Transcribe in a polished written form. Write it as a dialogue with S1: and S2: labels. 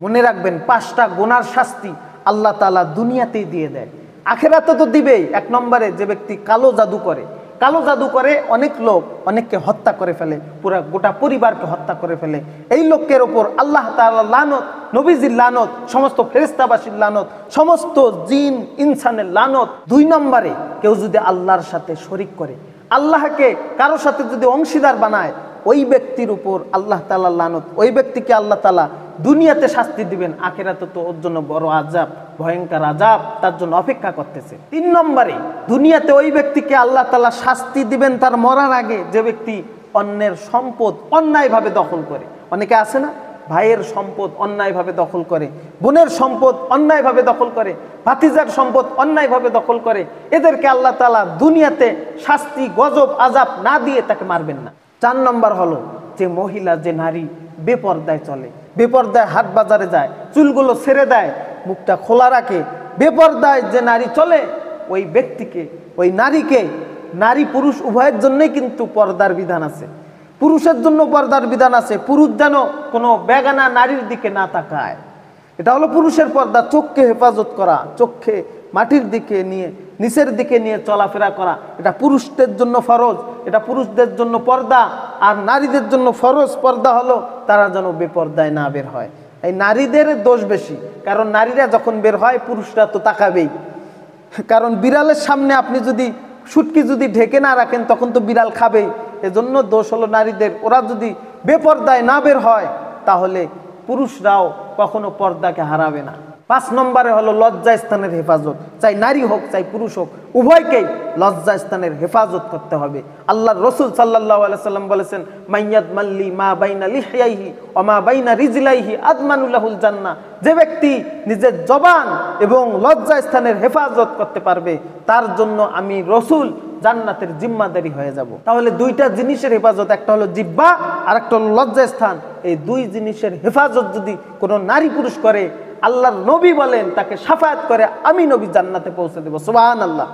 S1: মনে রাখবেন, 5টা গুনার শাস্তি আল্লাহ তাআলা দুনিয়াতেই দিয়ে দেয়, আখিরাতে তো দিবেই। 1 নম্বরে যে ব্যক্তি কালো জাদু করে, কালো জাদু করে অনেক লোক অনেককে হত্যা করে ফেলে, পুরা গোটা পরিবারকে হত্যা করে ফেলে, এই লোকের ওপর আল্লাহ তাআলা লানত, নবীজির লানত, সমস্ত ফেরেশতাবাসীর লানত, সমস্ত জিন ইনসানের লানত। 2 নম্বরে কেউ যদি আল্লাহর সাথে শরীক করে, আল্লাহকে কারোর সাথে যদি অংশীদার বানায়, ওই ব্যক্তির উপর আল্লাহ তাআলা লানত, ওই ব্যক্তিকে আল্লাহ তাআলা দুনিয়াতে শাস্তি দিবেন, আখিরাতে তো ওর জন্য বড় আযাব, ভয়ঙ্কর আযাব তার জন্য অপেক্ষা করতেছে। 3 নম্বরে দুনিয়াতে ওই ব্যক্তিকে আল্লাহ তাআলা শাস্তি দিবেন তার মরার আগে, যে ব্যক্তি অন্যের সম্পদ অন্যায়ভাবে দখল করে। অনেকে আছে না, ভাইয়ের সম্পদ অন্যায়ভাবে দখল করে, বোনের সম্পদ অন্যায়ভাবে দখল করে, ভাতিজার সম্পদ অন্যায়ভাবে দখল করে, এদেরকে আল্লাহ তাআলা দুনিয়াতে শাস্তি, গজব, আযাব না দিয়ে তাকে মারবেন না। 4 নম্বর হলো যে মহিলা, যে নারী বেপরদায় চলে, বেপরদায় হাট বাজারে যায়, চুলগুলো ছেড়ে দেয়, মুখটা খোলা রাখে, বেপরদায় যে নারী চলে, ওই ব্যক্তিকে, ওই নারীকে, নারী পুরুষ উভয়ের জন্যই কিন্তু পর্দার বিধান আছে, পুরুষের জন্য পর্দার বিধান আছে। পুরুষ যেন কোনো বেগানা নারীর দিকে না তাকায়, এটা হলো পুরুষের পর্দা। চোখকে হেফাজত করা, চোখকে মাটির দিকে নিয়ে, নিচের দিকে নিয়ে চলাফেরা করা, এটা পুরুষদের জন্য ফরজ, এটা পুরুষদের জন্য পর্দা। আর নারীদের জন্য ফরজ পর্দা হলো তারা যেন বেপর্দায় না বের হয়। এই নারীদের দোষ বেশি, কারণ নারীরা যখন বের হয় পুরুষরা তো তাকাবেই। কারণ বিড়ালের সামনে আপনি যদি শুটকি যদি ঢেকে না রাখেন, তখন তো বিড়াল খাবেই। এজন্য দোষ হলো নারীদের। ওরা যদি বেপর্দায় না বের হয়, তাহলে পুরুষরাও কখনো পর্দাকে হারাবে না। 5 নম্বরে হলো লজ্জাস্থানের হেফাজত। চাই নারী হোক চাই পুরুষ হোক, উভয়কেই লজ্জাস্থানের হেফাজত করতে হবে। আল্লাহর রাসূল সাল্লাল্লাহু আলাইহি সাল্লাম বলেছেন, মাইয়াদ মাল্লি মা বাইনা লিহইহি ওয়া মা বাইনা রিজলাইহি আদমানু লাহুল জান্নাহ। যে ব্যক্তি নিজের জবান এবং লজ্জাস্থানের হেফাজত করতে পারবে, তার জন্য আমি রাসূল জান্নাতের জিম্মাদারি হয়ে যাব। তাহলে 2টা জিনিসের হেফাজত, একটা হলো জিহ্বা আর একটা হলো লজ্জাস্থান। এই 2 জিনিসের হেফাজত যদি কোনো নারী পুরুষ করে, আল্লাহর নবী বলেন তাকে শাফায়াত করে আমি নবী জান্নাতে পৌঁছে দেব। সুবহানাল্লাহ।